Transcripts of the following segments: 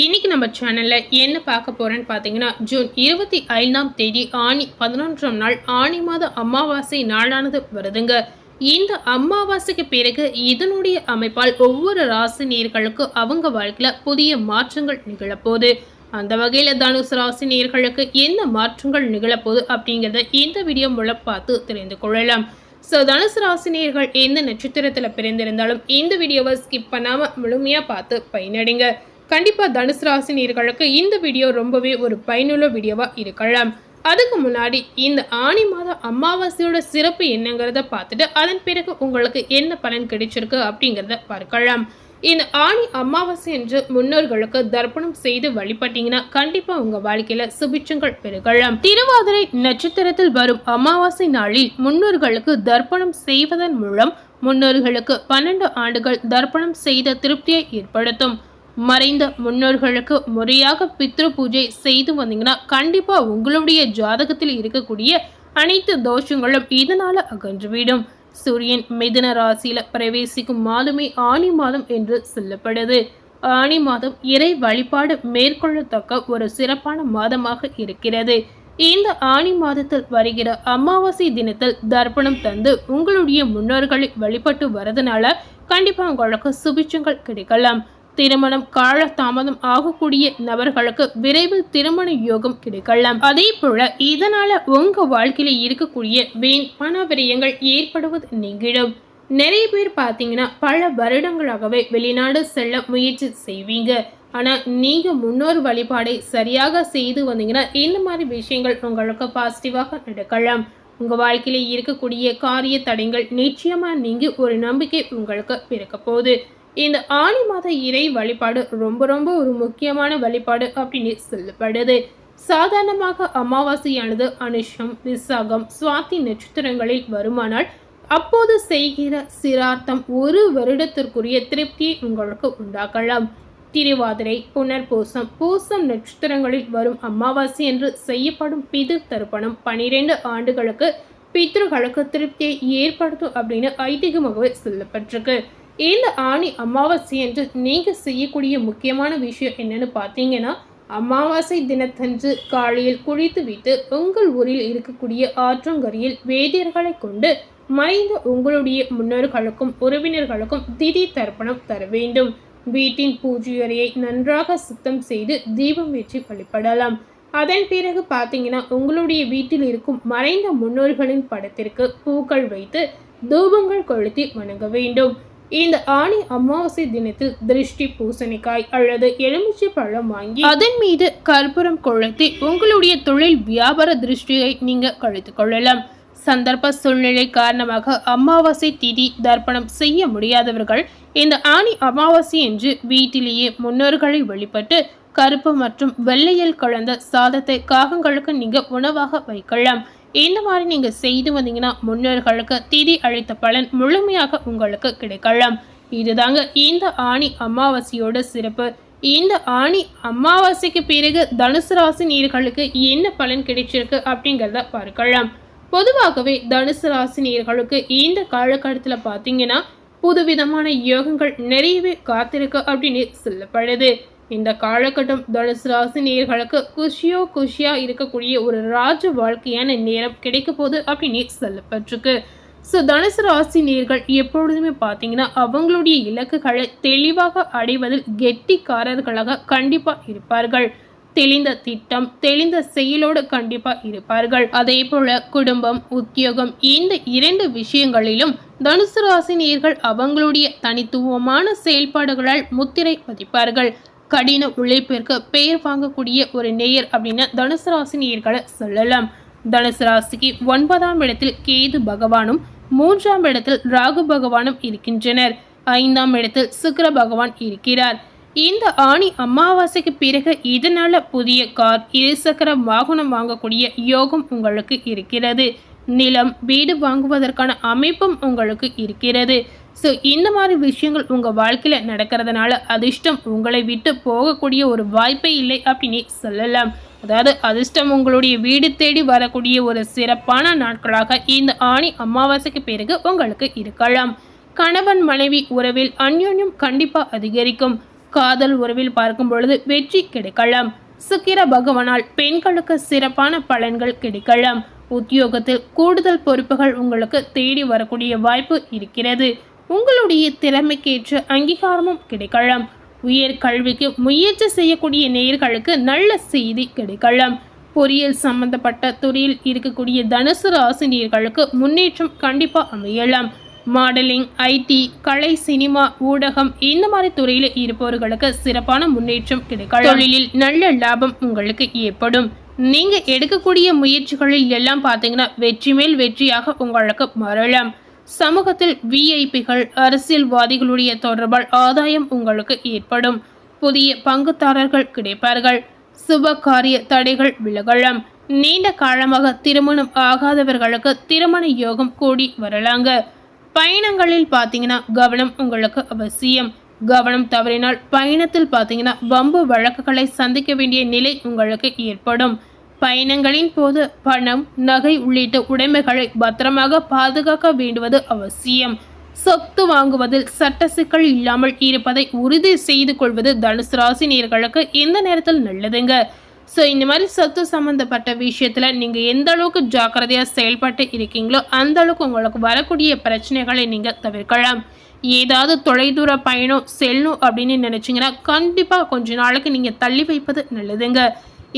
இன்னைக்கு நம்ம சேனல்ல என்ன பார்க்க போறேன்னு பார்த்தீங்கன்னா, ஜூன் 25ஆம் தேதி ஆனி 11ஆம் நாள் ஆனி மாத அமாவாசை நாளானது வருதுங்க. இந்த அமாவாசைக்கு பிறகு இதனுடைய அமைப்பால் ஒவ்வொரு ராசினியர்களுக்கு அவங்க வாழ்க்கையில புதிய மாற்றங்கள் நிகழப்போகுது. அந்த வகையில தனுசு ராசினியர்களுக்கு என்ன மாற்றங்கள் நிகழப்போகுது அப்படிங்கிறத இந்த வீடியோ மூலம் பார்த்து தெரிந்து கொள்ளலாம். தனுசு ராசினியர்கள் எந்த நட்சத்திரத்துல பிறந்திருந்தாலும் இந்த வீடியோவை ஸ்கிப் பண்ணாம முழுமையா பார்த்து பயனடைங்க. கண்டிப்பா தனுசு ராசினியர்களுக்கு இந்த வீடியோ ரொம்பவே ஒரு பயனுள்ள வீடியோவா இருக்கலாம். அதுக்கு முன்னாடி இந்த ஆனி மாத அமாவாசையோட சிறப்பு என்னங்கிறத பார்த்துட்டு அதன் பிறகு உங்களுக்கு என்ன பலன் கிடைச்சிருக்கு அப்படிங்கிறத பார்க்கலாம். இந்த ஆனி அமாவாசை என்று முன்னோர்களுக்கு தர்ப்பணம் செய்து வழிபட்டீங்கன்னா கண்டிப்பா உங்க வாழ்க்கையில சுபிட்சங்கள் பெருகலாம். திருவாதிரை நட்சத்திரத்தில் வரும் அமாவாசை நாளில் முன்னோர்களுக்கு தர்ப்பணம் செய்வதன் மூலம் முன்னோர்களுக்கு 12 ஆண்டுகள் தர்ப்பணம் செய்த திருப்தியை ஏற்படுத்தும். மறைந்த முன்னோர்களுக்கு முறையாக பித்ரு பூஜை செய்து வந்தீங்கன்னா கண்டிப்பா உங்களுடைய ஜாதகத்தில் இருக்கக்கூடிய அனைத்து தோஷங்களும் இதனால அகன்றுவிடும். சூரியன் மிதுன ராசியில பிரவேசிக்கும் மாதமே ஆனி மாதம் என்று சொல்லப்படுது. ஆனி மாதம் இறை வழிபாடு மேற்கொள்ளத்தக்க ஒரு சிறப்பான மாதமாக இருக்கிறது. இந்த ஆனி மாதத்தில் வருகிற அமாவாசை தினத்தில் தர்ப்பணம் தந்து உங்களுடைய முன்னோர்களை வழிபட்டு வரதுனால கண்டிப்பா உங்களுக்கு சுபிட்சங்கள் கிடைக்கலாம். திருமணம் கால தாமதம் ஆகக்கூடிய நபர்களுக்கு விரைவில் திருமண யோகம் கிடைக்கலாம். அதே போல இதனால உங்க வாழ்க்கையில இருக்கக்கூடிய வீண் பண விரயங்கள் ஏற்படுவது நீங்கிடும். நிறைய பேர் பார்த்தீங்கன்னா பல வருடங்களாகவே வெளிநாடு செல்ல முயற்சி செய்வீங்க. ஆனா நீங்க முன்னோர் வழிபாடை சரியாக செய்து வந்தீங்கன்னா இந்த மாதிரி விஷயங்கள் உங்களுக்கு பாசிட்டிவாக நடக்கலாம். உங்க வாழ்க்கையில இருக்கக்கூடிய காரிய தடைகள் நிச்சயமா நீங்கி ஒரு நம்பிக்கை உங்களுக்கு பிறக்க போகுது. இந்த ஆனி மாத இறை வழிபாடு ரொம்ப ஒரு முக்கியமான வழிபாடு அப்படின்னு சொல்லப்படுது. சாதாரணமாக அமாவாசையானது அனுஷம், விசாகம், சுவாதி நட்சத்திரங்களில் வருமானால் அப்போது செய்கிற சிரார்த்தம் ஒரு வருடத்திற்குரிய திருப்தியை உங்களுக்கு உண்டாக்கலாம். திருவாதிரை, புனர்பூசம், பூசம் நட்சத்திரங்களில் வரும் அமாவாசை என்று செய்யப்படும் பிதிர் தர்ப்பணம் 12 ஆண்டுகளுக்கு பித்ருகளுக்கு திருப்தியை ஏற்படுத்தும் அப்படின்னு ஐதீகமாகவே சொல்லப்பட்டிருக்கு. இந்த ஆனி அமாவாசை என்று நீங்க செய்யக்கூடிய முக்கியமான விஷயம் என்னன்னு பார்த்தீங்கன்னா, அமாவாசை தினத்தன்று காலையில் குளித்து விட்டு உங்கள் ஊரில் இருக்கக்கூடிய ஆற்றங்கரையில் வேதியர்களை கொண்டு மறைந்த உங்களுடைய முன்னோர்களுக்கும் உறவினர்களுக்கும் திதி தர்ப்பணம் தர வேண்டும். வீட்டின் பூஜை அறையை நன்றாக சுத்தம் செய்து தீபம் ஏற்றி வழிபடலாம். அதன் பிறகு பார்த்தீங்கன்னா உங்களுடைய வீட்டில் இருக்கும் மறைந்த முன்னோர்களின் படத்திற்கு பூக்கள் வைத்து தூபங்கள் கொளுத்தி வணங்க வேண்டும். இந்த ஆனி அமாவாசை தினத்தில் திருஷ்டி பூசணிக்காய் அல்லது எலுமிச்சை பழம் வாங்கி அதன் மீது கற்பூரம் கொளுத்தி உங்களுடைய தொழில் வியாபார திருஷ்டியை நீங்க கழித்துக் கொள்ளலாம். சந்தர்ப்ப சூழ்நிலை காரணமாக அமாவாசை திதி தர்ப்பணம் செய்ய முடியாதவர்கள் இந்த ஆனி அமாவாசை என்று வீட்டிலேயே முன்னோர்களை வழிபட்டு கருப்பு மற்றும் வெள்ளையில் கலந்த சாதத்தை காகங்களுக்கு நீங்க உணவாக வைக்கலாம். இந்த மாதிரி நீங்க செய்து வந்தீங்கன்னா முன்னோர்களுக்கு திதி அளித்த பலன் முழுமையாக உங்களுக்கு கிடைக்கலாம். இதுதாங்க இந்த ஆனி அமாவாசையோட சிறப்பு. இந்த ஆனி அமாவாசைக்கு பிறகு தனுசு ராசி நேயர்களுக்கு என்ன பலன் கிடைச்சிருக்கு அப்படிங்கிறத பார்க்கலாம். பொதுவாகவே தனுசு ராசி நேயர்களுக்கு இந்த காலகட்டத்தில் பார்த்தீங்கன்னா புதுவிதமான யோகங்கள் நிறையவே காத்திருக்கு அப்படின்னு சொல்லப்படுது. இந்த காலகட்டம் தனுசு ராசி நேயர்களுக்கு குஷியா இருக்கக்கூடிய ஒரு ராஜ வாழ்க்கையான நேரம் கிடைக்க போகுது அப்படின்னு சொல்லப்பட்டிருக்கு. தனுசு ராசி நேயர்கள் எப்பொழுதுமே பார்த்தீங்கன்னா அவங்களுடைய இலக்குகளை தெளிவாக அடைவதில் கெட்டிக்காரர்களாக கண்டிப்பா இருப்பார்கள். தெளிந்த திட்டம், தெளிந்த செயலோடு கண்டிப்பா இருப்பார்கள். அதே போல குடும்பம், உத்தியோகம் இந்த 2 விஷயங்களிலும் தனுசு ராசி நேயர்கள் அவங்களுடைய தனித்துவமான செயல்பாடுகளால் முத்திரை பதிப்பார்கள். கடின உழைப்பிற்கு பெயர் வாங்கக்கூடிய ஒரு நேயர் அப்படின்னு தனுசு ராசி நேயர்களை சொல்லலாம். தனுசு ராசிக்கு 9ஆம் இடத்தில் கேது பகவானும் 3ஆம் இடத்தில் ராகு பகவானும் இருக்கின்றனர். 5ஆம் இடத்தில் சுக்கிர பகவான் இருக்கிறார். இந்த ஆனி அமாவாசைக்கு பிறகு இதனால புதிய கார், இருசக்கர வாகனம் வாங்கக்கூடிய யோகம் உங்களுக்கு இருக்கிறது. நிலம், வீடு வாங்குவதற்கான அமைப்பும் உங்களுக்கு இருக்கிறது. இந்த மாதிரி விஷயங்கள் உங்க வாழ்க்கையில நடக்கிறதுனால அதிர்ஷ்டம் உங்களை விட்டு போகக்கூடிய ஒரு வாய்ப்பே இல்லை அப்படின்னு சொல்லலாம். அதாவது அதிர்ஷ்டம் உங்களுடைய வீடு தேடி வரக்கூடிய ஒரு சிறப்பான நாட்களாக இந்த ஆனி அமாவாசைக்கு பிறகு உங்களுக்கு இருக்கலாம். கணவன் மனைவி உறவில் அந்யோன்யம் கண்டிப்பா அதிகரிக்கும். காதல் உறவில் பார்க்கும் பொழுது வெற்றி கிடைக்கலாம். சுக்கிர பகவானால் பெண்களுக்கு சிறப்பான பலன்கள் கிடைக்கலாம். உத்தியோகத்தில் கூடுதல் பொறுப்புகள் உங்களுக்கு தேடி வரக்கூடிய வாய்ப்பு இருக்கிறது. உங்களுடைய திறமைக்கேற்ற அங்கீகாரமும் கிடைக்கலாம். உயர் கல்விக்கு முயற்சி செய்யக்கூடிய நேயர்களுக்கு நல்ல செய்தி கிடைக்கலாம். பொறியியல் சம்பந்தப்பட்ட துறையில் இருக்கக்கூடிய தனுசு ராசினியர்களுக்கு முன்னேற்றம் கண்டிப்பாக அமையலாம். மாடலிங், ஐடி, கலை, சினிமா, ஊடகம் இந்த மாதிரி துறையில் இருப்பவர்களுக்கு சிறப்பான முன்னேற்றம் கிடைக்கலாம். தொழிலில் நல்ல லாபம் உங்களுக்கு ஏற்படும். நீங்க எடுக்கக்கூடிய முயற்சிகளில் எல்லாம் பார்த்தீங்கன்னா வெற்றி மேல் வெற்றியாக உங்களுக்கு மாறலாம். சமூகத்தில் விஐபிகள், அரசியல்வாதிகளுடைய தொடர்பால் ஆதாயம் உங்களுக்கு ஏற்படும். புதிய பங்குதாரர்கள் கிடைப்பார்கள். சுப காரிய தடைகள் விலகலாம். நீண்ட காலமாக திருமணம் ஆகாதவர்களுக்கு திருமண யோகம் கூடி வரலாங்க. பயணங்களில் பார்த்தீங்கன்னா கவனம் உங்களுக்கு அவசியம். கவனம் தவறினால் பயணத்தில் பார்த்தீங்கன்னா வம்பு வழக்குகளை சந்திக்க வேண்டிய நிலை உங்களுக்கு ஏற்படும். பயணங்களின் போது பணம், நகை உள்ளிட்ட உடைமைகளை பத்திரமாக பாதுகாக்க வேண்டுவது அவசியம். சொத்து வாங்குவதில் சட்ட சிக்கல் இல்லாமல் இருப்பதை உறுதி செய்து கொள்வது தனுசு ராசினியர்களுக்கு இந்த நேரத்தில் நல்லதுங்க. ஸோ இந்த மாதிரி சொத்து சம்மந்தப்பட்ட விஷயத்தில் நீங்கள் எந்த அளவுக்கு ஜாக்கிரதையாக செயல்பட்டு இருக்கீங்களோ அந்த அளவுக்கு உங்களுக்கு வரக்கூடிய பிரச்சனைகளை நீங்கள் தவிர்க்கலாம். ஏதாவது தொலைதூர பயணம் செல்லணும் அப்படின்னு நினச்சிங்கன்னா கண்டிப்பாக கொஞ்ச நாளைக்கு நீங்கள் தள்ளி வைப்பது நல்லதுங்க.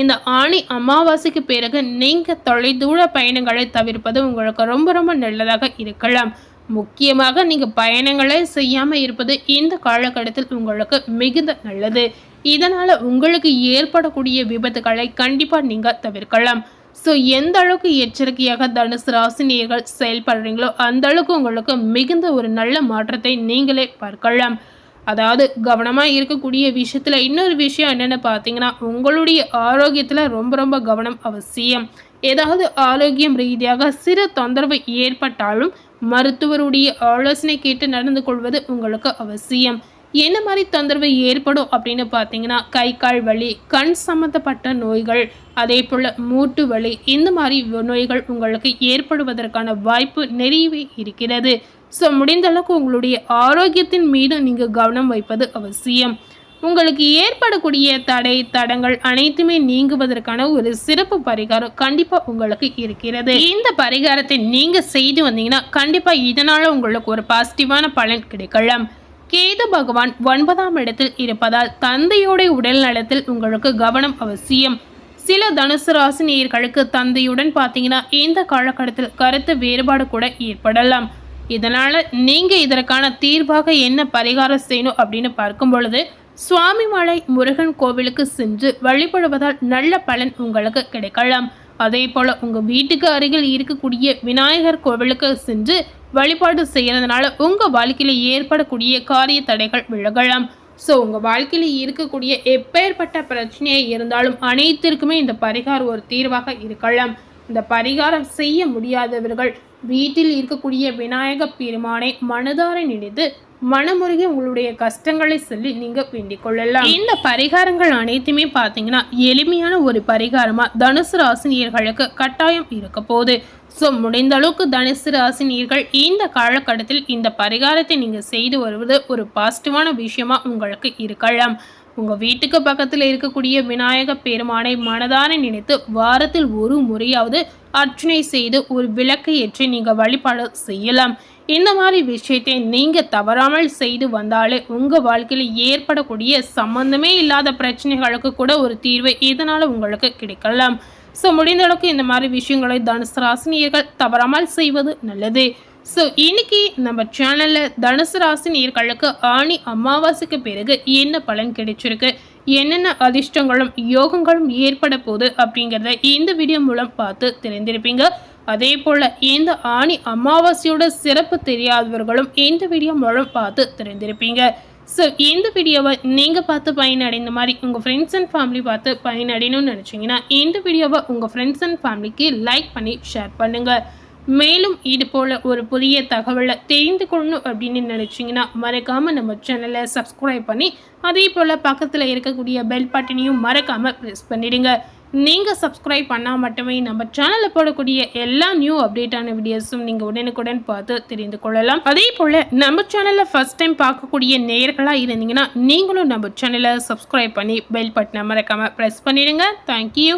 இந்த ஆணி அமாவாசைக்கு பிறகு நீங்கள் தொலைதூர பயணங்களை தவிர்ப்பது உங்களுக்கு ரொம்ப ரொம்ப நல்லதாக இருக்கலாம். முக்கியமாக நீங்கள் பயணங்களே செய்யாமல் இருப்பது இந்த காலகட்டத்தில் உங்களுக்கு மிகுந்த நல்லது. இதனால் உங்களுக்கு ஏற்படக்கூடிய விபத்துகளை கண்டிப்பாக நீங்கள் தவிர்க்கலாம். ஸோ எந்த அளவுக்கு எச்சரிக்கையாக தனுசு ராசினியர்கள் செயல்படுறீங்களோ அந்த அளவுக்கு உங்களுக்கு மிகுந்த ஒரு நல்ல மாற்றத்தை நீங்களே பார்க்கலாம். அதாவது கவனமாக இருக்கக்கூடிய விஷயத்தில் இன்னொரு விஷயம் என்னென்னு பார்த்தீங்கன்னா உங்களுடைய ஆரோக்கியத்தில் ரொம்ப ரொம்ப கவனம் அவசியம். ஏதாவது ஆரோக்கியம் ரீதியாக சிறு தொந்தரவு ஏற்பட்டாலும் மருத்துவருடைய ஆலோசனை கேட்டு நடந்து கொள்வது உங்களுக்கு அவசியம். என்ன மாதிரி தொந்தரவு ஏற்படும் அப்படின்னு பார்த்தீங்கன்னா கை கால் வலி, கண் சம்மந்தப்பட்ட நோய்கள், அதே போல் மூட்டு வலி இந்த மாதிரி நோய்கள் உங்களுக்கு ஏற்படுவதற்கான வாய்ப்பு நிறையவே இருக்கிறது. ஸோ முடிந்த அளவுக்கு உங்களுடைய ஆரோக்கியத்தின் மீது நீங்கள் கவனம் வைப்பது அவசியம். உங்களுக்கு ஏற்படக்கூடிய தடை தடங்கள் அனைத்துமே நீங்குவதற்கான ஒரு சிறப்பு பரிகாரம் கண்டிப்பாக உங்களுக்கு இருக்கிறது. இந்த பரிகாரத்தை நீங்கள் செய்து வந்தீங்கன்னா கண்டிப்பாக இதனால் உங்களுக்கு ஒரு பாசிட்டிவான பலன் கிடைக்கலாம். கேது பகவான் 9ஆம் இடத்தில் இருப்பதால் தந்தையோடைய உடல் நலத்தில் உங்களுக்கு கவனம் அவசியம். சில தனுசு ராசி நேயர்களுக்கு தந்தையுடன் பார்த்தீங்கன்னா இந்த காலகட்டத்தில் கருத்து வேறுபாடு கூட ஏற்படலாம். இதனால் நீங்கள் இதற்கான தீர்வாக என்ன பரிகாரம் செய்யணும் அப்படின்னு பார்க்கும் பொழுது சுவாமிமலை முருகன் கோவிலுக்கு சென்று வழிபடுவதால் நல்ல பலன் உங்களுக்கு கிடைக்கலாம். அதே போல் உங்கள் வீட்டுக்கு அருகில் இருக்கக்கூடிய விநாயகர் கோவிலுக்கு சென்று வழிபாடு செய்கிறதுனால உங்கள் வாழ்க்கையில் ஏற்படக்கூடிய காரிய தடைகள் விலகலாம். ஸோ உங்கள் வாழ்க்கையில் இருக்கக்கூடிய எப்பேற்பட்ட பிரச்சனையாக இருந்தாலும் அனைத்திற்குமே இந்த பரிகாரம் ஒரு தீர்வாக இருக்கலாம். இந்த பரிகாரம் செய்ய முடியாதவர்கள் வீட்டில் இருக்கக்கூடிய விநாயக பெருமானை மனதார நினைத்து மனமுருகி உங்களுடைய கஷ்டங்களை சொல்லி நீங்கள் வேண்டிக் கொள்ளலாம். இந்த பரிகாரங்கள் அனைத்துமே பார்த்தீங்கன்னா எளிமையான ஒரு பரிகாரமாக தனுசு ராசினியர்களுக்கு கட்டாயம் இருக்க போகுது. ஸோ முடிந்த அளவுக்கு தனுசு ராசினியர்கள் இந்த காலகட்டத்தில் இந்த பரிகாரத்தை நீங்கள் செய்து வருவது ஒரு பாசிட்டிவான விஷயமா உங்களுக்கு இருக்கலாம். உங்கள் வீட்டுக்கு பக்கத்தில் இருக்கக்கூடிய விநாயக பெருமானை மனதார நினைத்து வாரத்தில் ஒரு முறையாவது அர்ச்சனை செய்து ஒரு விளக்கை ஏற்றி நீங்கள் வழிபாடு செய்யலாம். இந்த மாதிரி விஷயத்தை நீங்கள் தவறாமல் செய்து வந்தாலே உங்கள் வாழ்க்கையில் ஏற்படக்கூடிய சம்பந்தமே இல்லாத பிரச்சனைகளுக்கு கூட ஒரு தீர்வு இதனால் உங்களுக்கு கிடைக்கலாம். ஸோ முடிந்த அளவுக்கு இந்த மாதிரி விஷயங்களை தனுசு ராசினியர்கள் தவறாமல் செய்வது நல்லது. ஸோ இன்னைக்கு நம்ம சேனலில் தனுசு ராசி நேயர்களுக்கு ஆணி அமாவாசைக்கு பிறகு என்ன பலன் கிடைச்சிருக்கு, என்னென்ன அதிர்ஷ்டங்களும் யோகங்களும் ஏற்பட போகுது அப்படிங்கிறத இந்த வீடியோ மூலம் பார்த்து தெரிந்திருப்பீங்க. அதே போல் இந்த ஆணி அமாவாசையோட சிறப்பு தெரியாதவர்களும் இந்த வீடியோ மூலம் பார்த்து தெரிந்திருப்பீங்க. ஸோ இந்த வீடியோவை நீங்கள் பார்த்து பயனடைந்த மாதிரி உங்கள் ஃப்ரெண்ட்ஸ் அண்ட் ஃபேமிலி பார்த்து பயனடையணும்னு நினச்சிங்கன்னா இந்த வீடியோவை உங்கள் ஃப்ரெண்ட்ஸ் அண்ட் ஃபேமிலிக்கு லைக் பண்ணி ஷேர் பண்ணுங்கள். மேலும் இது போல் ஒரு புதிய தகவலை தெரிந்து கொள்ளணும் அப்படின்னு நினச்சிங்கன்னா மறக்காமல் நம்ம சேனலை சப்ஸ்கிரைப் பண்ணி அதே போல் பக்கத்தில் இருக்கக்கூடிய பெல் பட்டனையும் மறக்காமல் ப்ரெஸ் பண்ணிடுங்க. நீங்கள் சப்ஸ்கிரைப் பண்ணால் மட்டுமே நம்ம சேனலில் போடக்கூடிய எல்லா நியூ அப்டேட்டான வீடியோஸும் நீங்கள் உடனுக்குடன் பார்த்து தெரிந்து கொள்ளலாம். அதே போல் நம்ம சேனலில் ஃபஸ்ட் டைம் பார்க்கக்கூடிய நேயர்களாக இருந்தீங்கன்னா நீங்களும் நம்ம சேனலை சப்ஸ்கிரைப் பண்ணி பெல் பட்டனை மறக்காமல் ப்ரெஸ் பண்ணிடுங்க. தேங்க்யூ.